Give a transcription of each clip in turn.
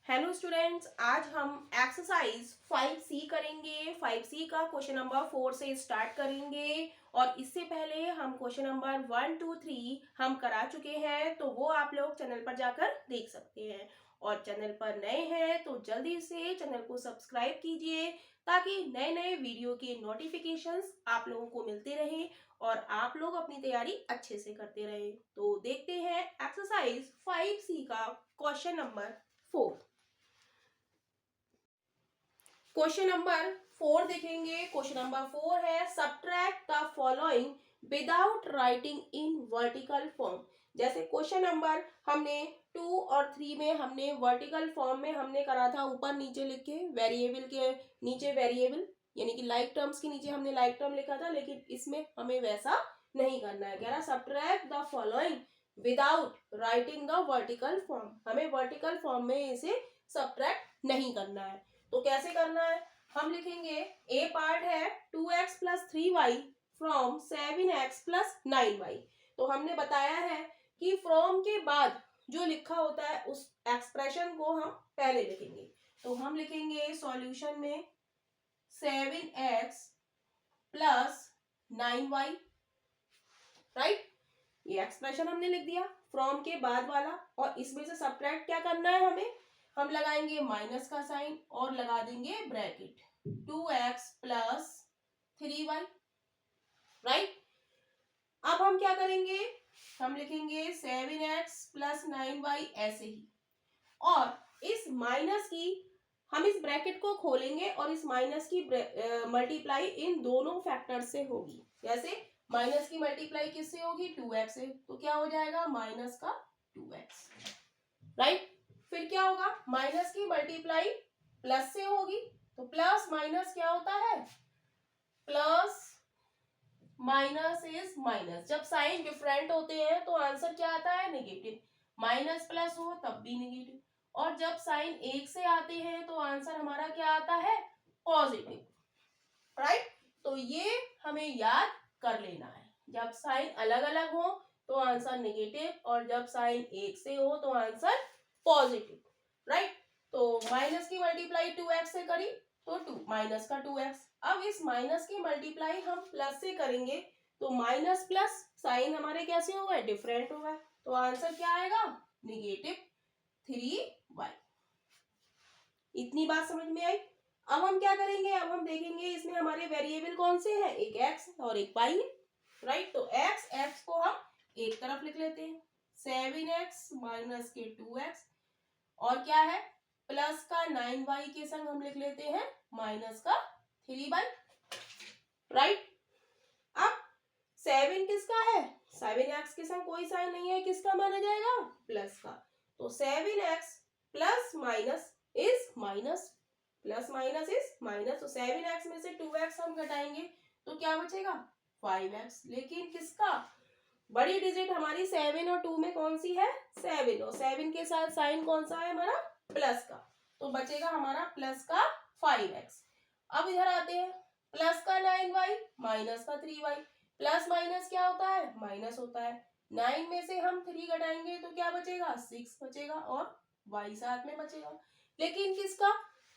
Hello students, आज हम exercise 5C करेंगे। 5C का क्वेश्चन नंबर 4 से स्टार्ट करेंगे और इससे पहले हम क्वेश्चन नंबर 1, 2, 3 हम करा चुके हैं, तो वो आप लोग चैनल पर जाकर देख सकते हैं। और चैनल पर नए हैं तो जल्दी से चैनल को सब्सक्राइब कीजिए ताकि नए नए वीडियो के नोटिफिकेशंस आप लोगों को मिलते रहें और आप लोग अपनी तैयारी अच्छे से करते रहें। तो देखते हैं एक्सरसाइज 5C का क्वेश्चन नंबर 4। क्वेश्चन नंबर 4 देखेंगे। क्वेश्चन नंबर 4 है subtract the following without writing in vertical form. जैसे क्वेश्चन नंबर हमने 2 और 3 में हमने वर्टिकल फॉर्म में हमने करा था, ऊपर नीचे लिख के वेरिएबल के नीचे वेरिएबल यानी कि लाइक टर्म्स के नीचे हमने लाइक टर्म लिखा था, लेकिन इसमें हमें वैसा नहीं करना है। कह रहा subtract the following without writing the vertical form. हमें वर्टिकल फॉर्म में इसे सब्ट्रैक्ट नहीं करना है। तो कैसे करना है, हम लिखेंगे ए पार्ट है 2x plus 3y from 7x plus 9y। तो हमने बताया है कि फ्रॉम के बाद जो लिखा होता है उस एक्सप्रेशन को हम पहले लिखेंगे। तो हम लिखेंगे सॉल्यूशन में 7x प्लस 9y, राइट। ये एक्सप्रेशन हमने लिख दिया फ्रॉम के बाद वाला, और इसमें से सब्ट्रैक्ट क्या करना है हमें, हम लगाएंगे माइनस का साइन और लगा देंगे bracket 2x plus 3y, right. अब हम क्या करेंगे, हम लिखेंगे 7x प्लस 9y ऐसे ही, और इस माइनस की हम इस ब्रैकेट को खोलेंगे और इस माइनस की मल्टीप्लाई इन दोनों फैक्टर से होगी। जैसे माइनस की मल्टीप्लाई किससे होगी, 2x से, तो क्या हो जाएगा माइनस का 2x, राइट। फिर क्या होगा, माइनस की मल्टीप्लाई प्लस से होगी, तो प्लस माइनस क्या होता है, प्लस माइनस इज माइनस। जब साइन डिफरेंट होते हैं तो आंसर क्या आता है, नेगेटिव। माइनस प्लस हो तब भी नेगेटिव, और जब साइन एक से आते हैं तो आंसर हमारा क्या आता है, पॉजिटिव, राइट। तो ये हमें याद कर लेना है, जब साइन अलग अलग हो तो आंसर नेगेटिव, और जब साइन एक से हो तो आंसर पॉजिटिव, राइट। तो माइनस की मल्टीप्लाई 2x से करी तो 2 माइनस का 2x। अब इस माइनस की मल्टीप्लाई हम प्लस से करेंगे तो माइनस प्लस साइन हमारे कैसे होगा, डिफरेंट होगा, तो आंसर क्या आएगा, नेगेटिव 3y। इतनी बात समझ में आई। अब हम क्या करेंगे, अब हम देखेंगे इसमें हमारे वेरिएबल कौन से हैं, एक x और एक y है, राइट। तो x को हम एक तरफ लिख लेते हैं, 7x माइनस के 2x, और क्या है प्लस का 9y के संग हम लिख लेते हैं माइनस का 3y, राइट। अब 7 किसका है, 7x के संग कोई साइन नहीं है, किसका माना जाएगा, प्लस का। तो 7x plus minus is minus, plus minus is minus, तो 7x में से 2x हम घटाएंगे तो क्या बचेगा 5x। लेकिन किसका, बड़ी डिजिट हमारी 7 और 2 में कौन सी है, 7, और 7 के साथ साइन कौन सा है हमारा, प्लस का, तो बचेगा हमारा प्लस का 5x। अब इधर आते हैं, प्लस का 9y माइनस का 3y, प्लस माइनस क्या होता है, माइनस होता है। 9 में से हम 3 घटाएंगे तो क्या बचेगा, 6 बचेगा, और y साथ में बचेगा। लेकिन किसका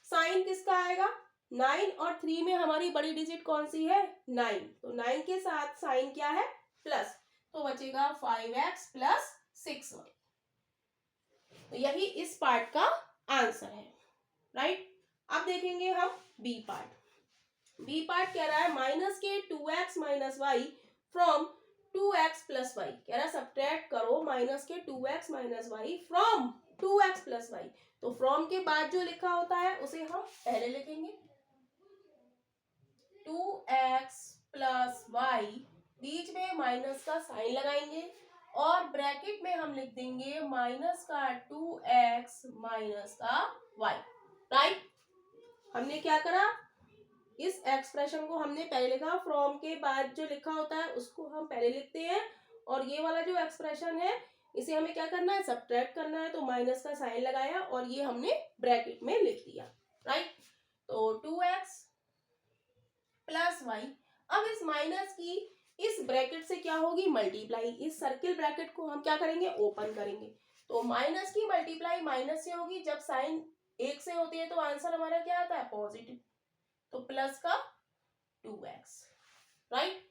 साइन किसका आएगा, 9 और 3 में हमारी बड़ी डिजिट कौन सी है, 9, तो 9 के साथ साइन क्या है, प्लस, तो बचेगा 5x प्लस 6y। तो यही इस पार्ट का आंसर है, राइट। अब देखेंगे हम बी पार्ट। बी पार्ट कह रहा है माइनस के 2x minus y from 2x plus y. कह रहा है सब्ट्रैक्ट करो माइनस के 2x minus y from 2x plus y. तो फ्रॉम के बाद जो लिखा होता है उसे हम पहले लिखेंगे, 2x प्लस वाई, बीच में माइनस का साइन लगाएंगे और ब्रैकेट में हम लिख देंगे माइनस का 2x माइनस का y, राइट। हमने क्या करा, इस एक्सप्रेशन को हमने पहले लिखा, फ्रॉम के बाद जो लिखा होता है उसको हम पहले लिखते हैं, और ये वाला जो एक्सप्रेशन है इसे हमें क्या करना है, सब्ट्रैक्ट करना है, तो माइनस का साइन लगाया और ये हमने ब्रैकेट में लिख दिया, राइट। तो 2x प्लस वाई, अब इस माइनस की इस ब्रैकेट से क्या होगी, मल्टीप्लाई, इस सर्किल ब्रैकेट को हम क्या करेंगे, ओपन करेंगे, तो माइनस की मल्टीप्लाई माइनस से होगी, जब साइन 1 से होती है तो आंसर हमारा क्या आता है? पॉजिटिव। तो प्लस का 2x, राइट।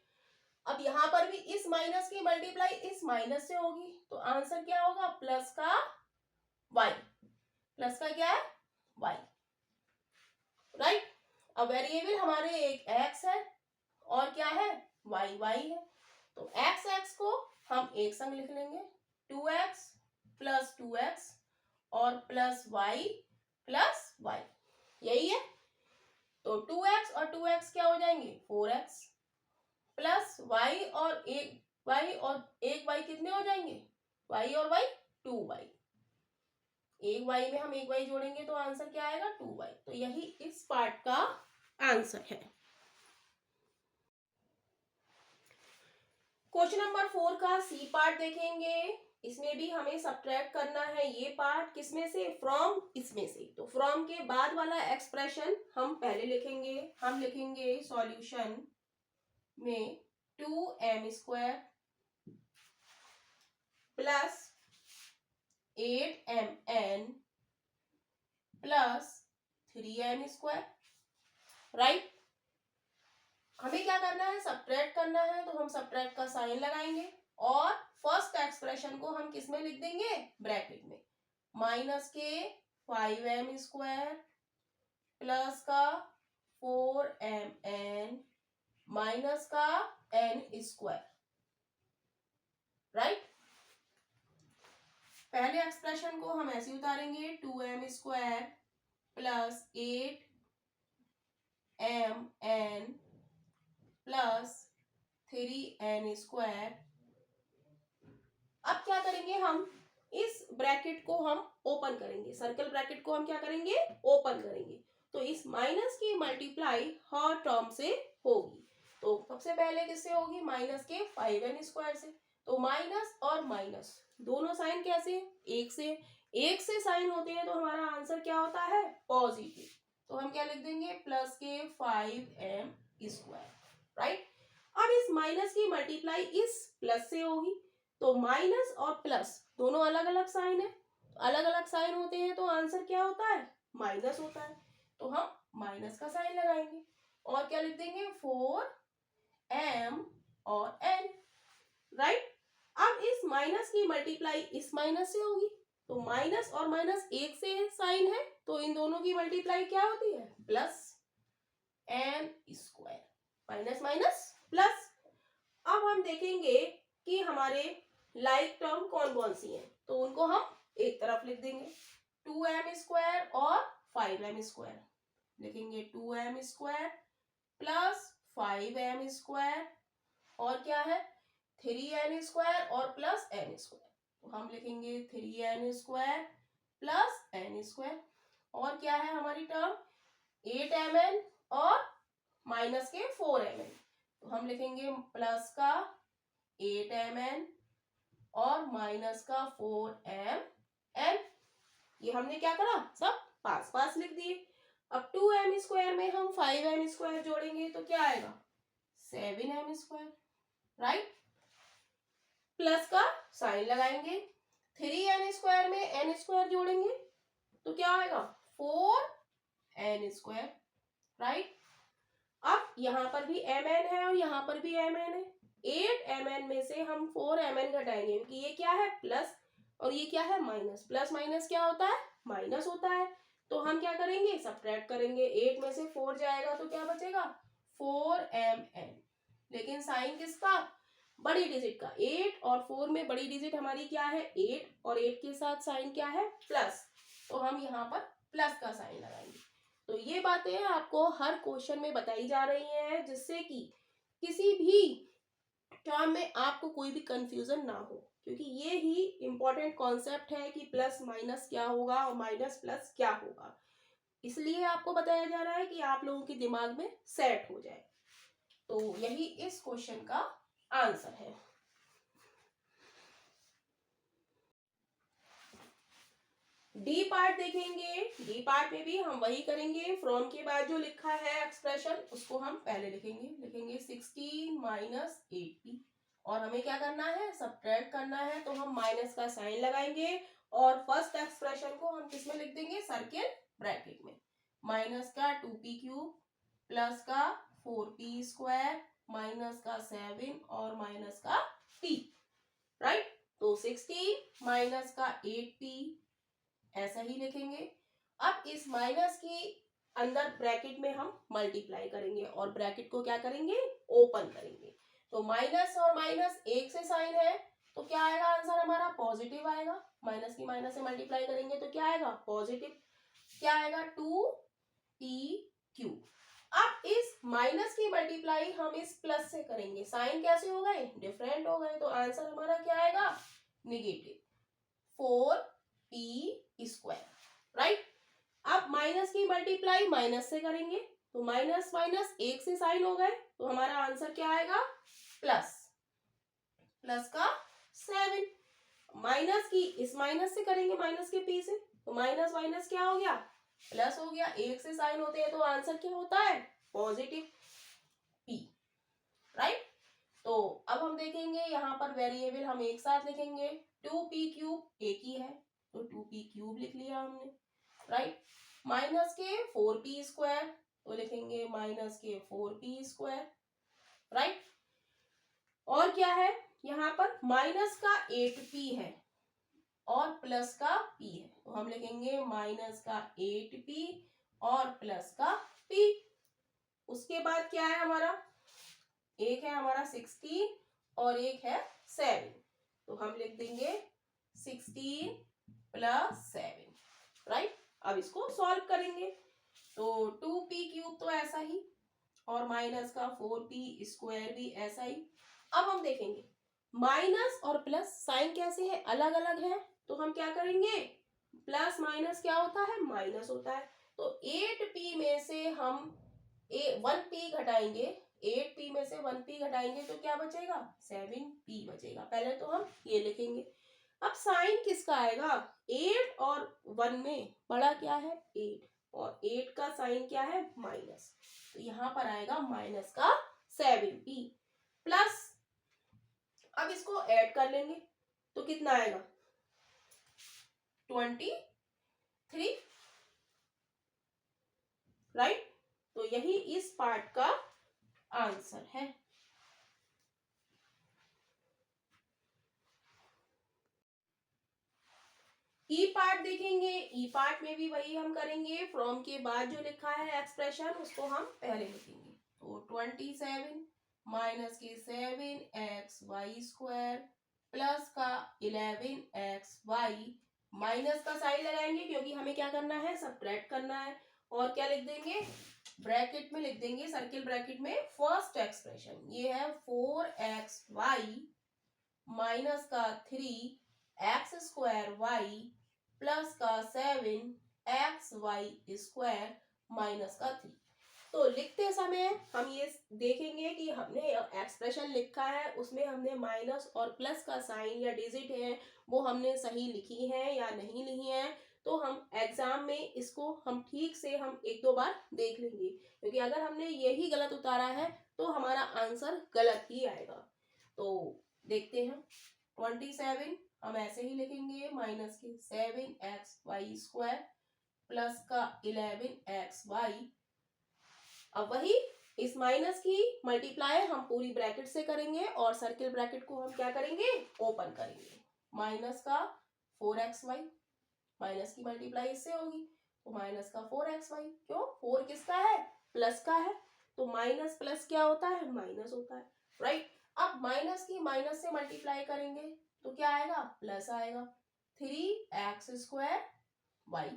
अब यहाँ पर भी इस माइनस की मल्टीप्लाई इस माइनस से होगी तो आंसर क्या होगा? प्लस का y। प्लस का क्या है? y, right. अब वेरिएबल हमारे एक x है और क्या है? y है। तो x को हम एक संग लिख लेंगे, 2x प्लस 2x और प्लस y, यही है। तो 2x और 2x क्या हो जाएंगे? 4x प्लस y और एक y कितने हो जाएंगे? y और y 2y। एक y में हम एक y जोड़ेंगे तो आंसर क्या आएगा? 2y। तो यही इस पार्ट का आंसर है। क्वेश्चन नंबर 4 का सी पार्ट देखेंगे। इसमें भी हमें सब्ट्रैक्ट करना है ये पार्ट, किसमें से? फ्रॉम, इसमें से। तो फ्रॉम के बाद वाला एक्सप्रेशन हम पहले लिखेंगे। हम लिखेंगे सॉल्यूशन में 2m² plus 8mn plus 3n², right. हमें क्या करना है? सब्ट्रैक्ट करना है, तो हम सब्ट्रैक्ट का साइन लगाएंगे और फर्स्ट एक्सप्रेशन को हम किस में लिख देंगे? ब्रैकेट में। माइनस के 5m² प्लस का 4mn माइनस का n², राइट। पहले एक्सप्रेशन को हम ऐसे उतारेंगे, 2m² plus 8mn plus 3n²। अब क्या करेंगे? हम इस ब्रैकेट को हम ओपन करेंगे, सर्कल ब्रैकेट को हम क्या करेंगे? ओपन करेंगे। तो इस माइनस की मल्टीप्लाई हर टर्म से होगी। तो सबसे पहले किससे होगी? माइनस के 5n² से। तो माइनस और माइनस दोनों साइन कैसे? एक से साइन होते हैं तो हमारा आंसर क्या होता है? पॉजिटिव। तो हम क्या लिख देंगे? प्लस के 5m², राइट। अब इस माइनस की मल्टीप्लाई इस प्लस से होगी तो माइनस और प्लस दोनों अलग अलग साइन है, अलग अलग साइन होते हैं तो आंसर क्या होता है? माइनस होता है। तो हम माइनस का साइन लगाएंगे और क्या लिख देंगे? 4m और n, राइट। अब इस माइनस की मल्टीप्लाई इस माइनस से होगी तो माइनस और माइनस एक से साइन है तो इन दोनों की मल्टीप्लाई क्या होती है? Plus n², minus minus plus. अब हम देखेंगे कि हमारे लाइक टर्म कौन कौन सी हैं, तो उनको हम एक तरफ लिख देंगे, 2m² और 5m²। लिखेंगे 2m² प्लस 5m² और क्या है? 3n² और प्लस n²। तो हम लिखेंगे 3n² प्लस n² और क्या है हमारी टर्म? 8mn और माइनस के 4mn। तो हम लिखेंगे प्लस का 8mn और माइनस का 4mn। ये हमने क्या करा? सब पास पास लिख दिए। अब 2m² में हम 5m² जोड़ेंगे तो क्या आएगा? 7m², right. प्लस का साइन लगाएंगे, 3n² में n² जोड़ेंगे तो क्या आएगा? 4n², right. अब यहाँ पर भी mn है और यहाँ पर भी mn है। 8mn में से हम 4mn घटाएंगे क्योंकि ये क्या है? प्लस और ये क्या है? माइनस। प्लस माइनस क्या होता है? माइनस होता है। तो हम क्या करेंगे? सब्ट्रैक्ट करेंगे। 8 में से 4 जाएगा तो क्या बचेगा? 4mn। लेकिन साइन किसका? बड़ी डिजिट का। 8 और 4 में बड़ी डिजिट हमारी क्या है? 8 और 8 के साथ साइन क्या है? प्लस। तो हम यहाँ पर प्लस का साइन लगाएंगे। तो ये बातें आपको हर क्वेश्चन में बताई जा रही हैं जिससे कि किसी भी टर्म में आपको कोई भी कंफ्यूजन ना हो, क्योंकि ये ही इंपॉर्टेंट कॉन्सेप्ट है कि प्लस माइनस क्या होगा और माइनस प्लस क्या होगा। इसलिए आपको बताया जा रहा है कि आप लोगों के दिमाग में सेट हो जाए। तो यही इस क्वेश्चन का आंसर है। डी पार्ट देखेंगे। डी पार्ट में भी हम वही करेंगे। फ्रॉम के बाद जो लिखा है एक्सप्रेशन उसको हम पहले लिखेंगे 16 माइनस 80 और हमें क्या करना है? सब्ट्रैक्ट करना है तो हम माइनस का साइन लगाएंगे और फर्स्ट एक्सप्रेशन को हम किस में लिख देंगे? सर्किल ब्रैकेट में माइनस का 2p³ प्लस का 4p² माइनस का 7 और माइनस का p, राइट। तो 16 माइनस का 8p ऐसा ही लिखेंगे। अब इस माइनस के अंदर ब्रैकेट में हम मल्टीप्लाई करेंगे और ब्रैकेट को क्या करेंगे, ओपन करेंगे। तो माइनस और माइनस एक से साइन है तो क्या आएगा आंसर हमारा, पॉजिटिव आएगा। माइनस की माइनस से मल्टीप्लाई करेंगे तो क्या आएगा, पॉजिटिव। क्या आएगा, 2p³ अब इस माइनस की मल्टीप्लाई हम इस प्लस से करेंगे, साइन कैसे हो गए, डिफरेंट हो गए, तो आंसर हमारा क्या आएगा, निगेटिव 4p², राइट। अब माइनस की मल्टीप्लाई माइनस से करेंगे तो माइनस माइनस एक से साइन हो गए तो हमारा आंसर क्या आएगा, प्लस का 7। माइनस की इस माइनस से करेंगे, माइनस के p से, तो माइनस माइनस क्या हो गया, प्लस हो गया। एक से साइन होते हैं तो आंसर क्या होता है, पॉजिटिव p, राइट। तो अब हम देखेंगे यहाँ पर वेरिएबल हम एक साथ लिखेंगे, 2p³ एक ही है तो 2p³ लिख लिया हमने, राइट। माइनस के 4p² तो लिखेंगे माइनस के 4p², राइट। और क्या है यहाँ पर, माइनस का 8p है और प्लस का p है तो हम लिखेंगे माइनस का 8p और प्लस का p। उसके बाद क्या है हमारा, एक है हमारा 16 और एक है 7 तो हम लिख देंगे 16 प्लस 7, राइट। अब इसको सॉल्व करेंगे तो 2p³ तो ऐसा ही और माइनस का 4p² भी ऐसा ही। अब हम देखेंगे माइनस और प्लस साइन कैसे है, अलग अलग है, तो हम क्या करेंगे, प्लस माइनस क्या होता है, माइनस होता है। तो 8p में से हम 1p घटाएंगे, 8p में से 1p घटाएंगे तो क्या बचेगा, 7p बचेगा। पहले तो हम ये लिखेंगे। अब साइन किसका आएगा, 8 और 1 में बड़ा क्या है, 8 और 8 का साइन क्या है, माइनस, तो यहां पर आएगा माइनस का 7p प्लस, अब इसको ऐड कर लेंगे तो कितना आएगा, 23, राइट। तो यही इस पार्ट का आंसर है। ई पार्ट देखेंगे, ई पार्ट में भी वही हम करेंगे, फ्रॉम के बाद जो लिखा है एक्सप्रेशन उसको हम पहले लिखेंगे। तो 27 माइनस के 7xy² प्लस का 11xy, माइनस का साइन लगाएंगे क्योंकि हमें क्या करना है, सब्ट्रैक्ट करना है। और क्या लिख देंगे, ब्रैकेट में लिख देंगे, सर्किल ब्रैकेट में फर्स्ट एक्सप्रेशन ये है 4xy माइनस का 3x² प्लस का 7xy² माइनस का 3। तो लिखते समय हम ये देखेंगे कि हमने एक्सप्रेशन लिखा है उसमें हमने माइनस और प्लस का साइन या डिजिट है वो हमने सही लिखी है या नहीं लिखी है। तो हम एग्जाम में इसको हम ठीक से हम एक दो बार देख लेंगे, क्योंकि अगर हमने यही गलत उतारा है तो हमारा आंसर गलत ही आएगा। तो देखते हैं 27 हम ऐसे ही लिखेंगे, माइनस के 7xy² प्लस का 11xy। अब वही इस माइनस की मल्टीप्लाई हम पूरी ब्रैकेट से करेंगे और सर्किल ब्रैकेट को हम क्या करेंगे, ओपन करेंगे। माइनस का 4xy, माइनस की मल्टीप्लाई इससे होगी तो माइनस का 4xy, क्यों 4 किसका है, प्लस का है, तो माइनस प्लस क्या होता है, माइनस होता है, राइट। अब माइनस की माइनस से मल्टीप्लाई करेंगे तो क्या आएगा, प्लस आएगा 3x²y।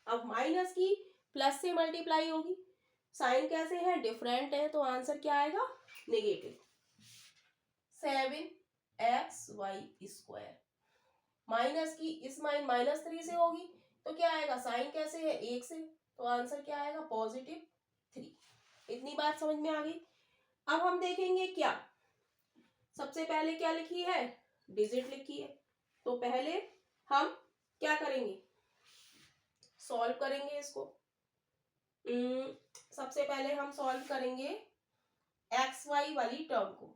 अब माइनस की प्लस से मल्टीप्लाई होगी, साइन कैसे है, डिफरेंट है, तो आंसर क्या आएगा, नेगेटिव 7xy²। माइनस की इस -3 से होगी तो क्या आएगा, साइन कैसे है, एक से, तो आंसर क्या आएगा, पॉजिटिव 3। इतनी बात समझ में आ गई। अब हम देखेंगे क्या, सबसे पहले क्या लिखी है, डिजिट लिखी है, तो पहले हम क्या करेंगे, सॉल्व करेंगे इसको। सबसे पहले हम सॉल्व करेंगे xy वाली टर्म को।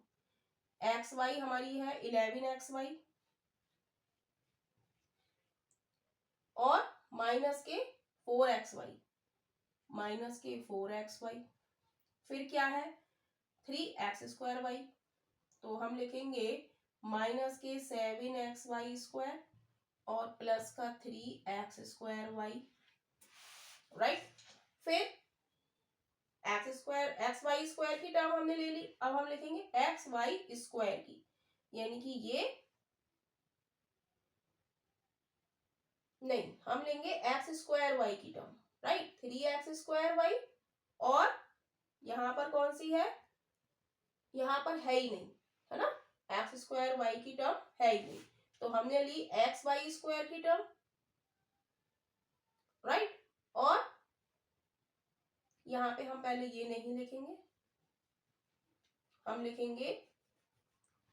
xy हमारी है 11xy और माइनस के 4xy माइनस के 4xy, फिर क्या है 3x²y, तो हम लिखेंगे माइनस के 7xy² और प्लस का 3x²y, राइट। फिर xy² की टर्म हमने ले ली, अब हम लिखेंगे xy² की, यानी कि ये नहीं, हम लेंगे x²y की टर्म, राइट। 3x²y और यहाँ पर कौन सी है, यहाँ पर है ही नहीं, है ना, x²y की टर्म है ही नहीं, तो हमने ली xy² की टर्म, राइट। और यहाँ पे हम पहले ये नहीं लिखेंगे, हम लिखेंगे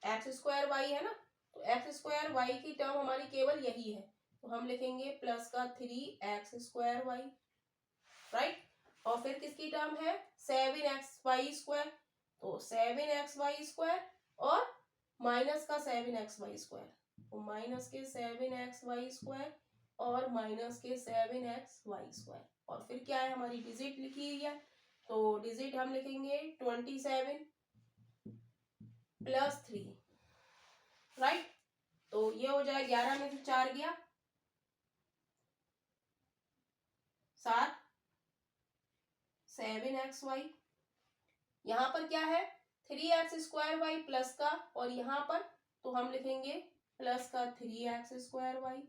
x²y है ना, तो x²y की टर्म हमारी केवल यही है, तो हम लिखेंगे प्लस का 3x²y, राइट। और फिर किसकी टर्म है 7xy², तो 7xy² और माइनस का 7xy², तो माइनस के 7xy² और माइनस के 7xy², और फिर क्या है हमारी डिजिट लिखी हुई है, तो डिजिट हम लिखेंगे 27 प्लस 3, राइट। तो ये हो जाए 11 में से 4 गया 7, 7xy, यहाँ पर क्या है 3x² प्लस का, और यहाँ पर तो हम लिखेंगे प्लस का 3x²,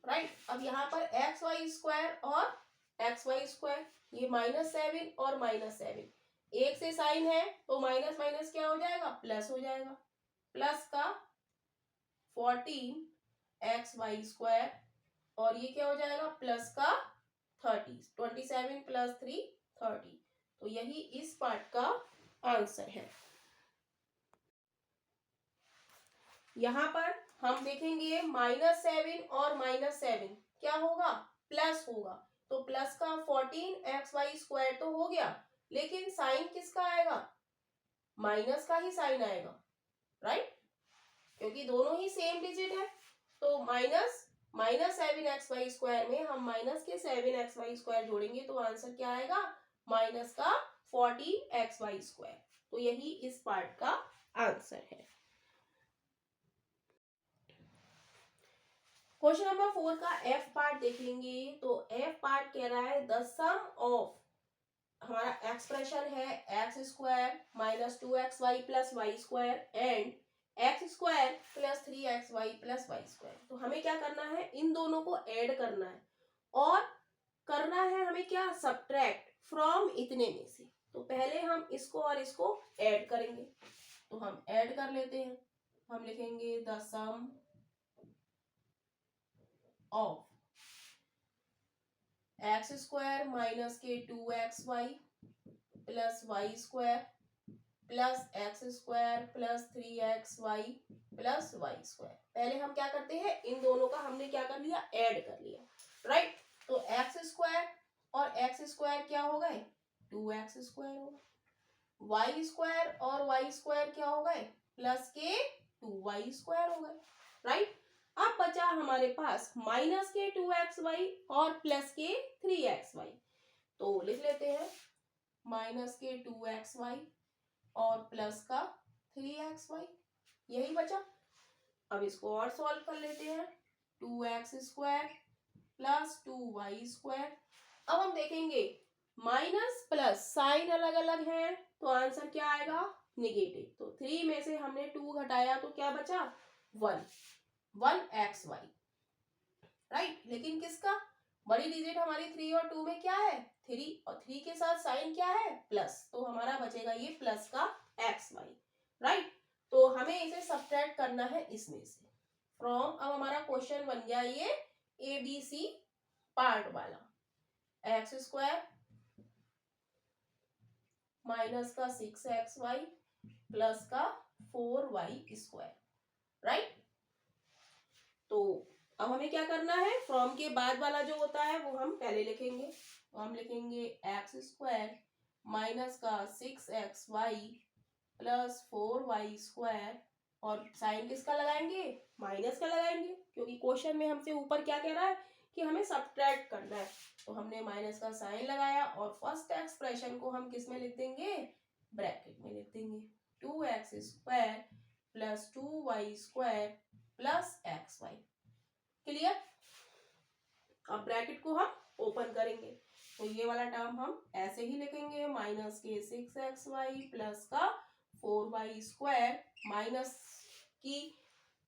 राइट। अब यहाँ पर xy² और xy², ये -7 और -7, एक से साइन है तो माइनस माइनस क्या हो जाएगा, प्लस हो जाएगा, प्लस का 14xy² और ये क्या हो जाएगा प्लस का 30, 27 प्लस 3 30, तो यही इस पार्ट का आंसर है। यहाँ पर हम देखेंगे -7 और -7 क्या होगा, प्लस होगा, तो प्लस का 14xy² तो हो गया, लेकिन साइन किसका आएगा, माइनस का ही साइन आएगा, राइट, क्योंकि दोनों ही सेम डिजिट है, तो -7xy² में हम माइनस के 7xy² जोड़ेंगे तो आंसर क्या आएगा, माइनस का 14xy², तो यही इस पार्ट का आंसर है। क्वेश्चन नंबर 4 का एफ पार्ट देख लेंगे, तो एफ पार्ट कह रहा है द सम ऑफ, हमारा एक्सप्रेशन है x² - 2xy + y² and x² + 3xy + y², तो हमें क्या करना है, इन दोनों को ऐड करना है, और करना है हमें क्या, सब्ट्रैक्ट फ्रॉम इतने में से, तो पहले हम इसको और इसको ऐड करेंगे, तो हम ऐड कर लेते हैं, हम लिखेंगे द सम ऑफ x² - के 2xy + y² plus x² + 3xy + y², पहले हम क्या करते हैं, इन दोनों का हमने क्या कर लिया, ऐड कर लिया, राइट। तो x² और x² क्या हो गए, 2x² हो गए, y² और y² क्या हो गए, प्लस के 2y² हो गए, राइट। अब बचा हमारे पास माइनस के 2xy और प्लस के 3xy, तो लिख लेते हैं माइनस के 2xy और प्लस का 3xy, यही बचा। अब इसको और सॉल्व कर लेते हैं, 2x² + 2y², अब हम देखेंगे माइनस प्लस साइन अलग अलग है, तो आंसर क्या आएगा, निगेटिव, तो 3 में से हमने 2 घटाया तो क्या बचा, 1xy, राइट। लेकिन किसका, बड़ी डिजिट हमारी 3 और 2 में क्या है, 3, और 3 के साथ साइन क्या है, प्लस, तो हमारा बचेगा ये प्लस का xy, राइट। तो हमें इसे सब्ट्रैक्ट करना है इसमें से फ्रॉम, अब हमारा क्वेश्चन बन गया ये ABC पार्ट वाला, x² माइनस का 6xy प्लस का 4y², राइट। तो अब हमें क्या करना है, फ्रॉम के बाद वाला जो होता है वो हम पहले लिखेंगे, तो हम लिखेंगे x² माइनस का 6xy प्लस 4y² और साइन किसका लगाएंगे, माइनस का लगाएंगे, क्योंकि क्वेश्चन में हमसे ऊपर क्या कह रहा है, कि हमें सब्ट्रैक्ट करना है। तो हमने माइनस का साइन लगाया और फर्स्ट एक्सप्रेशन को हम किस में लिख देंगे, ब्रैकेट में लिख देंगे। 2x² plus 2y² plus xy। Clear? अब ब्रैकेट को हम ओपन करेंगे तो ये वाला टर्म हम ऐसे ही लिखेंगे, माइनस के 6xy प्लस का 4y² माइनस की।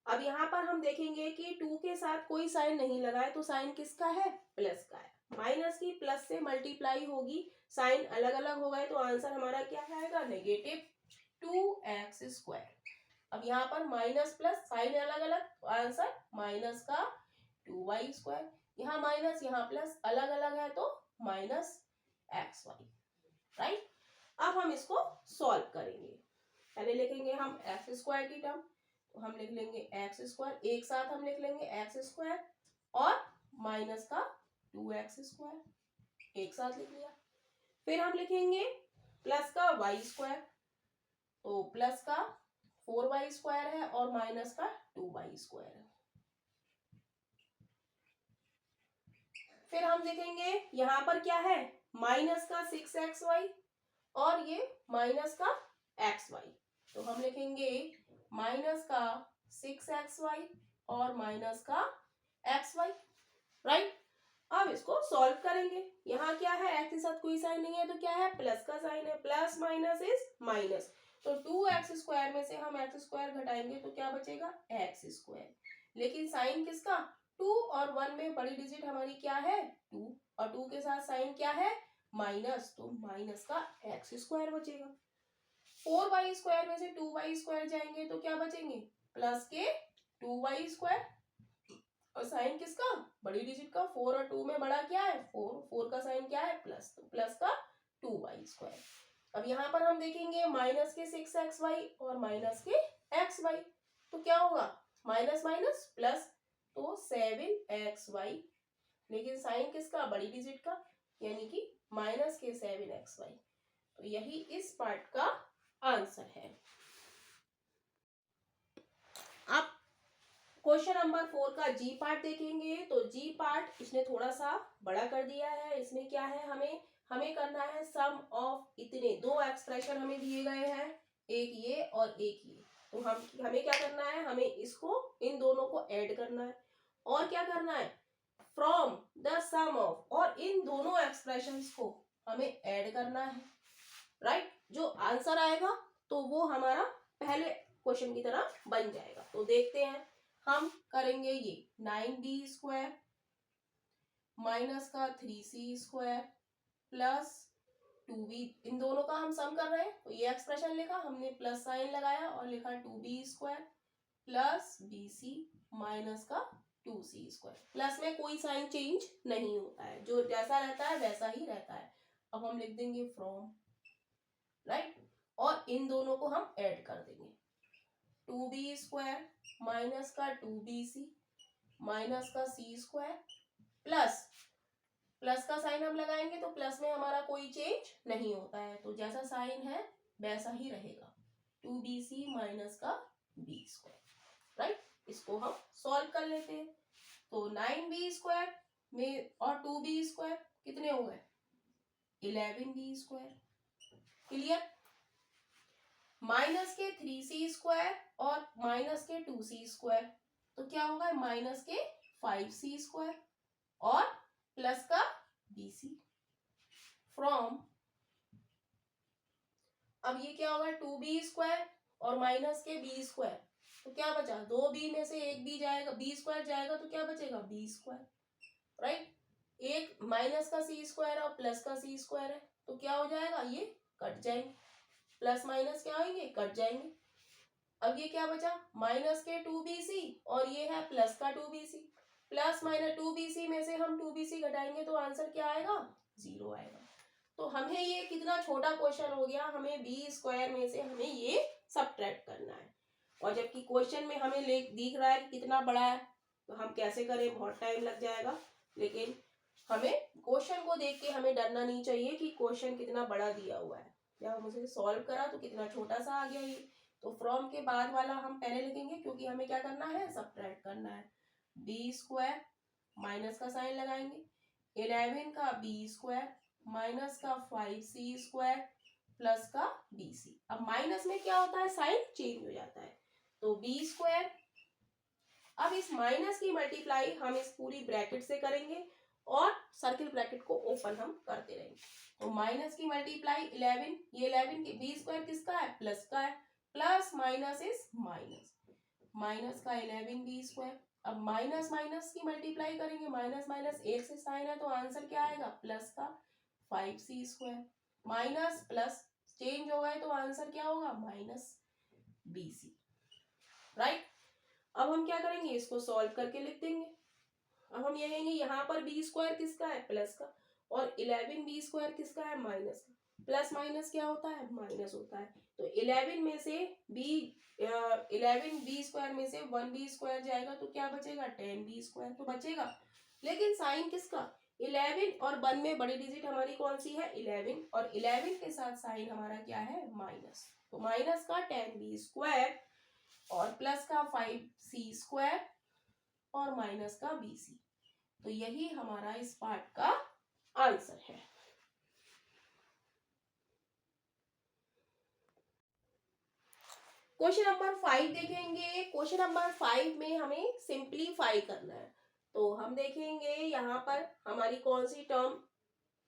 अब यहाँ पर हम देखेंगे कि 2 के साथ कोई साइन नहीं लगा है तो साइन किसका है, प्लस का है। माइनस की प्लस से मल्टीप्लाई होगी, साइन अलग अलग हो गए तो आंसर हमारा क्या आएगा, नेगेटिव 2x²। अब यहाँ पर माइनस प्लस साइन अलग अलग तो आंसर माइनस का 2y²। यहाँ माइनस यहाँ प्लस अलग अलग है तो माइनस xy। राइट? अब हम इसको सॉल्व करेंगे। पहले लिखेंगे हम x² की टर्म, तो हम लिख लेंगे x², एक साथ हम लिख लेंगे x² और माइनस का 2x², एक साथ लिख लिया। फिर हम लिखेंगे प्लस का y², तो प्लस का 4y² है और माइनस का 2y² है। फिर हम लिखेंगे यहाँ पर क्या है, माइनस का 6xy और ये माइनस का xy, तो हम लिखेंगे माइनस का 6xy और माइनस का xy। राइट? अब इसको सॉल्व करेंगे। यहाँ क्या है, x के साथ कोई साइन नहीं है तो क्या है, प्लस का साइन है, प्लस माइनस इज माइनस, तो 2x² में से हम x² घटाएंगे तो क्या बचेगा, x²। लेकिन साइन किसका, 2 और 1 में बड़ी डिजिट हमारी क्या है, 2, और 2 के साथ साइन क्या है, माइनस, तो माइनस का x² बचेगा। 4y² में से 2y² जाएंगे तो क्या बचेंगे, प्लस के 2y², और साइन किसका, बड़ी डिजिट का, 4 और 2 में बड़ा क्या है, 4 का साइन क्या है, प्लस, तो प्लस का 2y²। अब यहाँ पर हम देखेंगे माइनस के 6xy और माइनस के xy, तो क्या होगा, माइनस माइनस प्लस, तो 7xy, लेकिन साइन किसका, बड़ी डिजिट का, यानी कि माइनस के 7xy। तो यही इस पार्ट का आंसर है। अब क्वेश्चन नंबर 4 का जी पार्ट देखेंगे। तो जी पार्ट इसने थोड़ा सा बड़ा कर दिया है। इसमें क्या है, हमें करना है सम ऑफ इतने दो एक्सप्रेशन हमें दिए गए हैं, एक ये और एक ये। तो हमें क्या करना है, हमें इसको इन दोनों को ऐड करना है और क्या करना है, फ्रॉम द सम ऑफ, और इन दोनों एक्सप्रेशंस को हमें ऐड करना है। राइट? जो आंसर आएगा तो वो हमारा पहले क्वेश्चन की तरह बन जाएगा। तो देखते हैं, हम करेंगे ये 9b² माइनस का 3c² प्लस 2b, इन दोनों का हम सम कर रहे हैं तो ये एक्सप्रेशन लिखा, हमने प्लस साइन लगाया और लिखा 2b² प्लस bc माइनस का 2c²। प्लस में कोई साइन चेंज नहीं होता है, जो जैसा रहता है वैसा ही रहता है। अब हम लिख देंगे फ्रॉम, राइट, और इन दोनों को हम ऐड कर देंगे, 2b² माइनस का 2bc माइनस का c² प्लस, प्लस का साइन हम लगाएंगे तो प्लस में हमारा कोई चेंज नहीं होता है, तो जैसा साइन है वैसा ही रहेगा, 2bc माइनस का b²। राइट? इसको हम सॉल्व कर लेते हैं। तो 9b² में और 2b² कितने हो गए, 11b²। क्लियर? माइनस के 3c² और माइनस के 2c² तो क्या होगा, माइनस के 5c² और प्लस का bc फ्रॉम, अब ये क्या होगा, 2b² और माइनस के b², तो क्या बचा, 2b में से एक b जाएगा, b² जाएगा तो क्या बचेगा, b²। राइट? एक माइनस का c² और प्लस का c² है तो क्या हो जाएगा, ये कट जाएंगे, प्लस माइनस क्या होंगे, कट जाएंगे। अब ये क्या बचा, माइनस के 2bc और ये है प्लस का 2bc, प्लस माइनस 2bc में से हम 2bc घटाएंगे तो आंसर क्या आएगा, 0 आएगा। तो हमें ये कितना छोटा क्वेश्चन हो गया, हमें b² में से हमें ये सब्ट्रैक्ट करना है, और जबकि क्वेश्चन में हमें दिख रहा है कि कितना बड़ा है, तो हम कैसे करें, बहुत टाइम लग जाएगा। लेकिन हमें क्वेश्चन को देख के हमें डरना नहीं चाहिए कि क्वेश्चन कितना बड़ा दिया हुआ है, या मुझे सॉल्व करा तो कितना छोटा सा आ गया ये। तो फ्रॉम के बाद वाला हम पहले लिखेंगे क्योंकि हमें क्या करना है, सब्ट्रैक्ट करना है, b² माइनस का साइन लगाएंगे, 11 का बी स्क्वायर माइनस का 5c स्क्वायर प्लस का bc। अब माइनस में क्या होता है, साइन चेंज हो जाता है, तो बी स्क्वायर। अब इस माइनस की मल्टीप्लाई हम इस पूरी ब्रैकेट से करेंगे और सर्किल ब्रैकेट को ओपन हम करते रहेंगे। तो माइनस की मल्टीप्लाई 11, ये 11 के बी स्क्वायर किसका है, प्लस का है, plus minus is minus, minus का 11 बी स्क्वायर। अब माइनस माइनस की मल्टीप्लाई करेंगे, माइनस माइनस एक से साइन है तो आंसर क्या आएगा, प्लस का 5c square, minus plus change हो गए तो आंसर क्या होगा, माइनस bc। राइट, अब हम क्या करेंगे, इसको सॉल्व करके लिख देंगे। अब हम ये कहेंगे यहाँ पर बी स्क्वायर किसका है, प्लस का, और 11 बी स्क्वायर किसका है, माइनस का। प्लस माइनस क्या होता है, माइनस होता है, तो 11 में से 11 बी स्क्वायर में से 1 बी स्क्वायर जाएगा तो क्या बचेगा, 10 बी स्क्वायर तो बचेगा। लेकिन साइन किसका, 11 और 1 में बड़ी डिजिट हमारी कौन सी है, 11, और 11 के साथ साइन हमारा क्या है, माइनस, तो माइनस का 10 बी स्क्वायर और प्लस का 5c स्क्वायर और माइनस का bc। तो यही हमारा इस पार्ट का आंसर है। क्वेश्चन नंबर 5 देखेंगे। क्वेश्चन नंबर 5 में हमें सिंप्लीफाई करना है, तो हम देखेंगे यहाँ पर हमारी कौन सी टर्म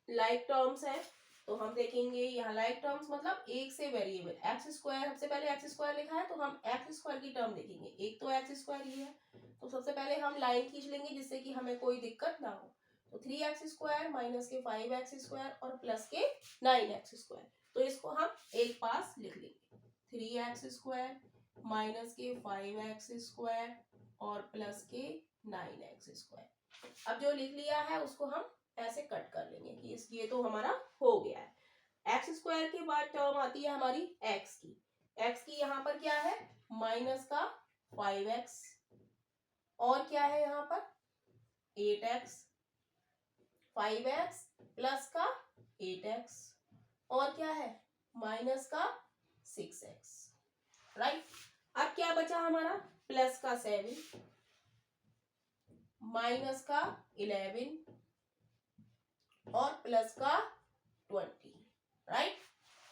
लाइक टर्म्स है। तो हम देखेंगे यहाँ लाइक टर्म्स मतलब एक से वेरिएबल एक्स स्क्वायर, सबसे पहले एक्स स्क्वायर लिखा है तो हम एक्स स्क्वायर की टर्म देखेंगे। एक तो एक्स स्क्वायर ये है, तो सबसे पहले हम लाइन खींच लेंगे जिससे कि हमें कोई दिक्कत ना हो। तो 3x स्क्वायर माइनस के 5x स्क्वायर और प्लस के 9x स्क्वायर, तो इसको हम एक पास लिख लेंगे। 3x स्क्वायर माइनस के 5x स्क्वायर और प्लस के 9x स्क्वायर। अब जो लिख लिया है उसको हम ऐसे कट कर लेंगे कि ये तो हमारा हो गया है। एक्स स्क्वायर के बाद टर्म आती है हमारी एक्स की। एक्स की यहाँ पर क्या है, माइनस का 5x और क्या है यहाँ पर 8x, 5x प्लस का 8x और क्या है माइनस का 6x। राइट, अब क्या बचा हमारा, प्लस का 7 माइनस का 11 और प्लस का 20। राइट,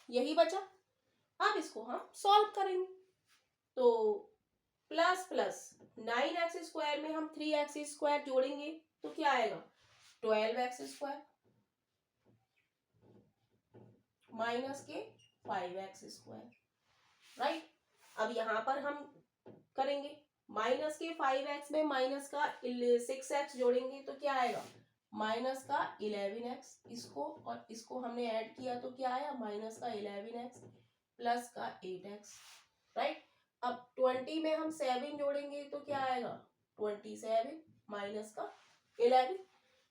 यही बचा। अब इसको हम सॉल्व करेंगे, तो प्लस प्लस 9x स्क्वायर में हम 3x स्क्वायर जोड़ेंगे तो क्या आएगा 12x स्क्वायर माइनस के 5x स्क्वायर। राइट, अब यहाँ पर हम करेंगे माइनस के 5x में माइनस का 6x जोड़ेंगे तो क्या आएगा माइनस का 11x, इसको और इसको हमने ऐड किया तो क्या आया माइनस का 11x प्लस का 8x। राइट, अब 20 में हम 7 जोड़ेंगे तो क्या आएगा 27 माइनस का 11।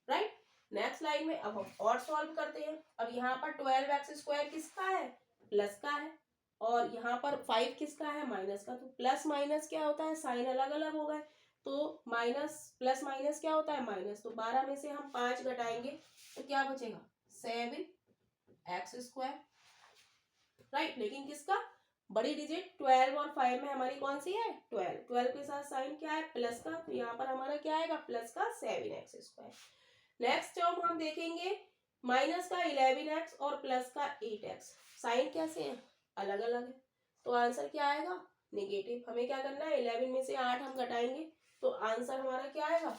राइट, नेक्स्ट लाइन में अब हम और सॉल्व करते हैं। अब यहाँ पर 12x स्क्वायर किसका है, प्लस का है, और यहाँ पर 5 किसका है, माइनस का। तो प्लस माइनस क्या होता है, साइन अलग अलग हो गए, तो माइनस प्लस माइनस क्या होता है माइनस, तो 12 में से हम 5 घटाएंगे तो क्या बचेगा 7x स्क्वायर। राइट, लेकिन किसका, बड़ी डिजिट 12 और 5 में हमारी कौन सी है 12, 12 के साथ साइन क्या है प्लस का, तो यहाँ पर हमारा क्या आएगा प्लस का 7x स्क्वायर। नेक्स्ट टर्म हम देखेंगे माइनस का 11x और प्लस का 8x, साइन कैसे है अलग अलग है, तो आंसर क्या आएगा नेगेटिव। हमें क्या करना है 11 में से 8 हम घटाएंगे तो आंसर हमारा क्या आएगा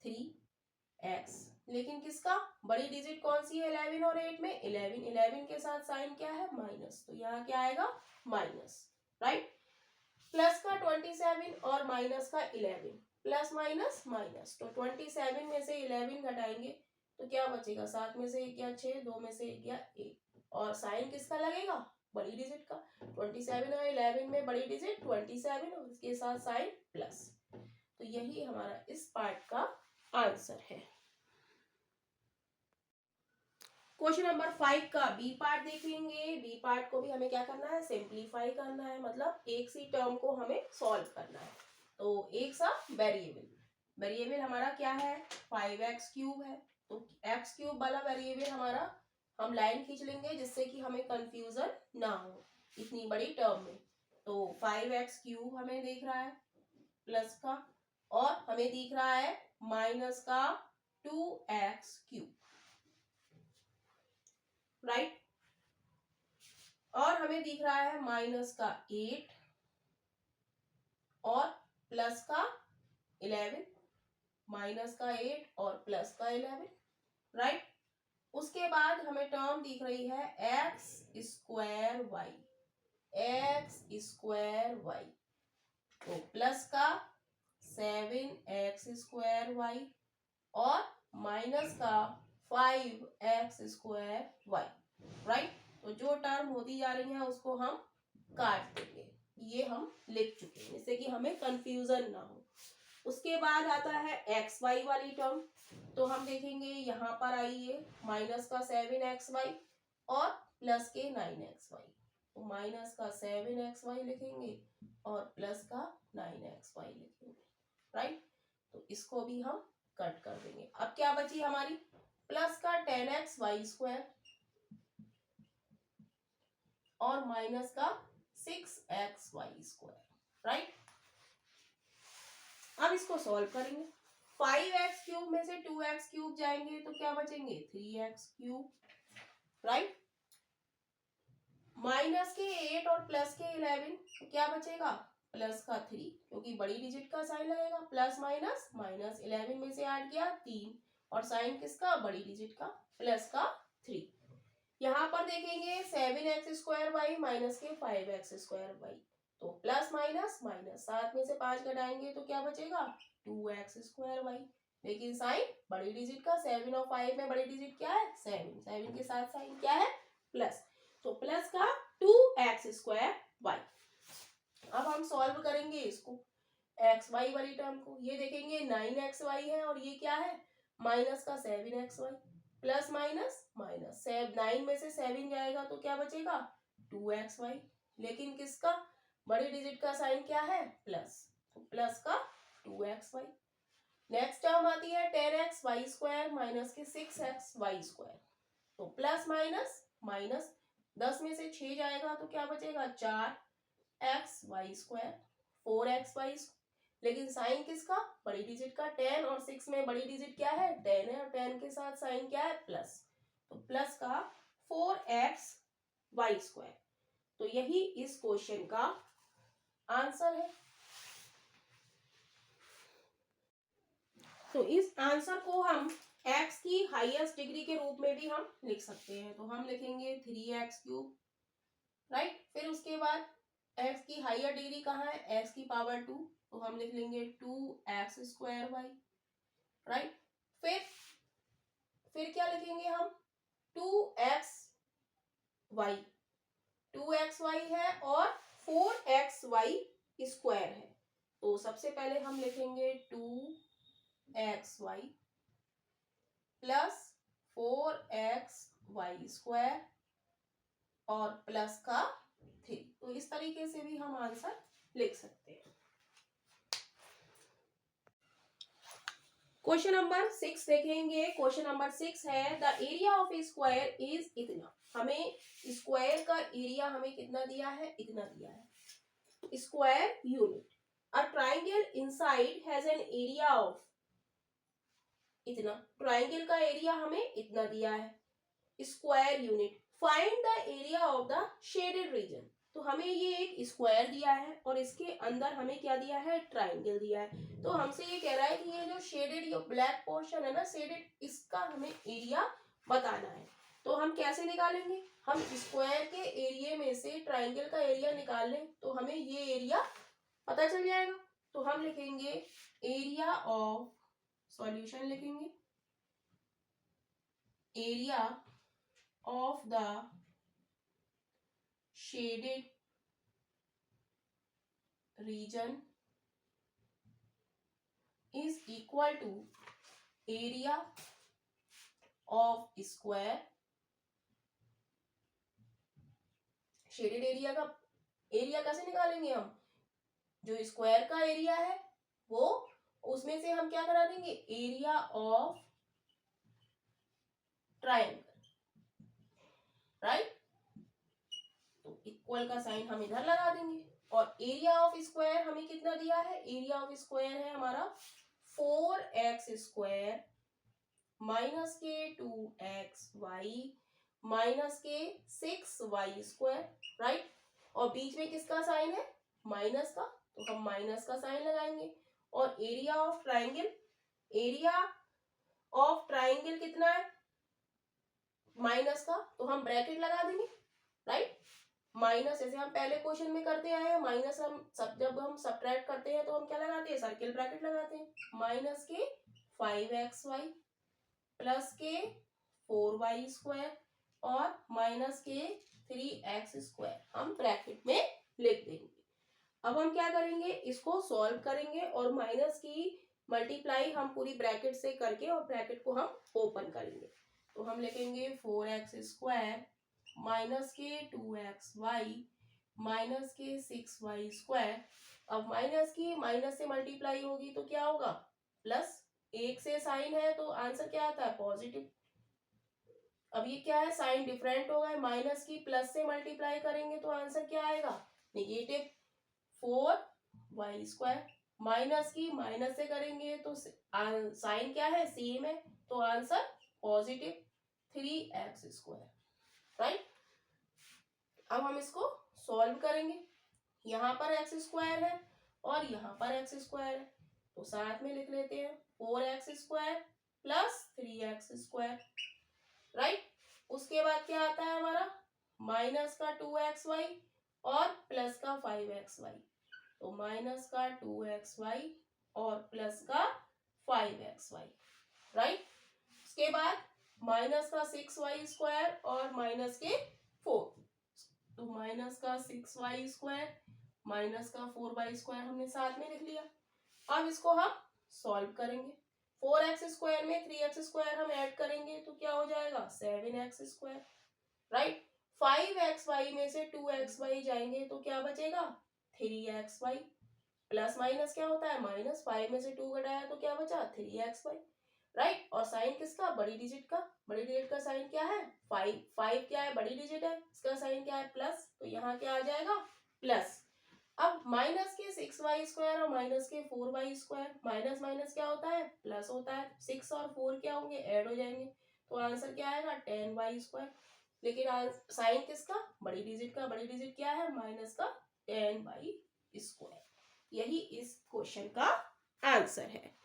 3x। लेकिन किसका, बड़ी डिजिट कौन सी है 11 और 8 में 11, 11 के साथ साइन क्या है माइनस, तो यहाँ क्या आएगा माइनस। राइट, प्लस का 27 और माइनस का 11, प्लस माइनस माइनस, तो 27 में से 11 घटाएंगे तो क्या बचेगा, 7 में से 1 या 6, 2 में से 1 या 1, और साइन किसका लगेगा बड़ी डिजिट का। 27 और 11 में बड़ी डिजिट 27 और उसके साथ साइन प्लस, तो यही हमारा इस पार्ट का आंसर है। क्वेश्चन नंबर 5 का बी पार्ट देखेंगे। बी पार्ट को भी हमें क्या करना है सिंप्लीफाई करना है, मतलब एक सी टर्म को हमें सॉल्व करना है। तो एक सा वेरिएबल, वेरिएबल हमारा क्या है 5x क्यूब है, तो x क्यूब वाला वेरिएबल हमारा हम लाइन खींच लेंगे जिससे कि हमें कंफ्यूजन ना हो इतनी बड़ी टर्म में। तो 5x क्यूब हमें दिख रहा है प्लस का, और हमें दिख रहा है माइनस का 2x³ राइट। और हमें दिख रहा है माइनस का 8 और प्लस का 11, माइनस का 8 और प्लस का 11 राइट। उसके बाद हमें टर्म दिख रही है x² y, x² y, तो प्लस का 7x² y और माइनस का 5x² y राइट। तो जो टर्म होती जा रही है उसको हम काट देंगे, ये हम लिख चुके हैं जिससे कि हमें कंफ्यूजन ना हो। उसके बाद आता है xy वाली टर्म, तो हम देखेंगे यहाँ पर आइए माइनस का 7xy और प्लस के 9xy, तो माइनस का 7xy लिखेंगे और प्लस का 9xy लिखेंगे राइट। तो इसको भी हम कट कर देंगे। अब क्या बची हमारी प्लस का 10xy² और माइनस का 6xy² राइट। अब इसको सॉल्व करेंगे। 5x³ में से 2x³ जाएंगे तो क्या बचेंगे 3x³ राइट। माइनस के 8 और प्लस के 11 तो क्या बचेगा प्लस का 3, क्योंकि बड़ी डिजिट का साइन लगेगा, प्लस माइनस माइनस 11 में से ऐड किया 3 और साइन किसका बड़ी डिजिट का प्लस का 3। यहाँ पर देखेंगे 7x² माइनस के 5x², तो प्लस माइनस माइनस 7 में से 5 घटाएंगे तो क्या बचेगा 2x², लेकिन साइन बड़ी डिजिट का 7 और 5 में बड़ी डिजिट क्या है 7, 7 के साथ साइन क्या है प्लस, तो प्लस का 2x²। अब हम सॉल्व करेंगे इसको xy वाली टर्म को, ये देखेंगे 9xy है और ये क्या है माइनस का 7xy, प्लस माइनस माइनस 9 में से 7 जाएगा तो क्या बचेगा 2xy, लेकिन किसका बड़ी डिजिट का साइन क्या है प्लस, तो प्लस का 2xy। नेक्स्ट टर्म आती है 10xy² माइनस के 6xy², तो प्लस माइनस माइनस 10 में से 6 जाएगा तो क्या बचेगा 4xy², 4xy, लेकिन साइन किसका बड़ी डिजिट का 10 और 6 में बड़ी डिजिट क्या है 10 है और 10 के साथ साइन क्या है प्लस, तो प्लस का 4xy²। तो यही इस क्वेश्चन का आंसर है। तो इस आंसर को हम x की हाईएस्ट डिग्री के रूप में भी हम लिख सकते हैं, तो हम लिखेंगे 3x³ राइट। फिर उसके बाद x की हाईएस्ट डिग्री कहाँ है x की पावर 2, तो हम लिख लेंगे 2x² राइट। फिर क्या लिखेंगे हम 2xy है और 4xy² है, तो सबसे पहले हम लिखेंगे 2xy प्लस 4xy² और प्लस का 3, तो इस तरीके से भी हम आंसर लिख सकते हैं। क्वेश्चन नंबर 6 देखेंगे। क्वेश्चन नंबर 6 है the area of A square is इतना, हमें स्क्वायर का एरिया हमें कितना दिया है इतना दिया है। Square unit, a triangle inside has an area of इतना, ट्राइंगल का एरिया हमें इतना दिया है। Square unit, find the area of the shaded region, तो हमें ये एक स्क्वायर दिया है और इसके अंदर हमें क्या दिया है ट्राइंगल दिया है, तो हमसे ये कह रहा है कि ये जो शेडेड ये ब्लैक पोर्शन है ना शेडेड, इसका हमें एरिया बताना है। तो हम कैसे निकालेंगे, हम स्क्वायर के एरिया में से ट्राइंगल का एरिया निकाल लें तो हमें ये एरिया पता चल जाएगा। तो हम लिखेंगे एरिया ऑफ, सॉल्यूशन लिखेंगे area of the shaded region is equal to area of square, shaded area का एरिया कैसे निकालेंगे हम, जो स्क्वायर का एरिया है वो उसमें से हम क्या करा देंगे एरिया ऑफ ट्राइंगल राइट, तो इक्वल का साइन हम इधर लगा देंगे और एरिया ऑफ स्क्वायर हमें कितना दिया है, एरिया ऑफ स्क्वायर है हमारा 4x² माइनस के 2xy माइनस के 6y², राइट। और बीच में किसका साइन है, माइनस का, तो हम माइनस का साइन लगाएंगे। और area of triangle, area of triangle कितना है, माइनस का, तो हम ब्रैकेट लगा देंगे, राइट। माइनस जैसे हम पहले क्वेश्चन में करते आए हैं, माइनस हम सब जब हम सब्ट्रैक्ट करते हैं तो हम क्या लगाते हैं, सर्किल ब्रैकेट लगाते हैं। माइनस के 5xy प्लस के 4y² और माइनस के 3x² हम ब्रैकेट में लिख देंगे। अब हम क्या करेंगे, इसको सॉल्व करेंगे और माइनस की मल्टीप्लाई हम पूरी ब्रैकेट से करके और ब्रैकेट को हम ओपन करेंगे। तो हम लिखेंगे 4x² माइनस के 2xy माइनस के 6y²। अब माइनस की माइनस से मल्टीप्लाई होगी तो क्या होगा, प्लस, एक से साइन है तो आंसर क्या आता है, पॉजिटिव। अब ये क्या है, साइन डिफरेंट हो गए, माइनस की प्लस से मल्टीप्लाई करेंगे तो आंसर क्या आएगा, नेगेटिव 4y²। माइनस की माइनस से करेंगे तो साइन क्या है, सेम है, तो आंसर पॉजिटिव 3x², राइट। अब हम इसको सॉल्व करेंगे, यहाँ पर x² है और यहाँ पर x² है, तो साथ में लिख लेते हैं 4x² प्लस 3x², राइट। उसके बाद क्या आता है हमारा, माइनस का 2xy और प्लस का 5xy, तो माइनस का 2xy और प्लस का 5xy, राइट। उसके बाद माइनस का 6y² और माइनस के 4, तो माइनस का 6y² माइनस का 4y² हमने साथ में लिख लिया। अब इसको हम सॉल्व करेंगे, 4x² में 3x² हम ऐड करेंगे तो क्या हो जाएगा, 7x², राइट। 5xy में से 2xy जाएंगे तो क्या बचेगा, 3xy, प्लस माइनस क्या होता है, माइनस, 5 में से 2 घटाया तो क्या बचा, 3xy, राइट। और साइन किसका, बड़ी डिजिट का, बड़ी डिजिट का साइन क्या है, 5, 5 क्या है, बड़ी डिजिट है, इसका साइन क्या है, प्लस, तो यहाँ क्या आ जाएगा, प्लस। अब माइनस के 6y² और माइनस के 4y², माइनस माइनस क्या होता है, प्लस होता है, 6 और 4 क्या होंगे, ऐड हो जाएंगे, तो आंसर क्या आएगा, 10y²। लेकिन साइन किसका, बड़ी डिजिट का, बड़ी डिजिट क्या है, माइनस का 10y²। यही इस क्वेश्चन का आंसर है।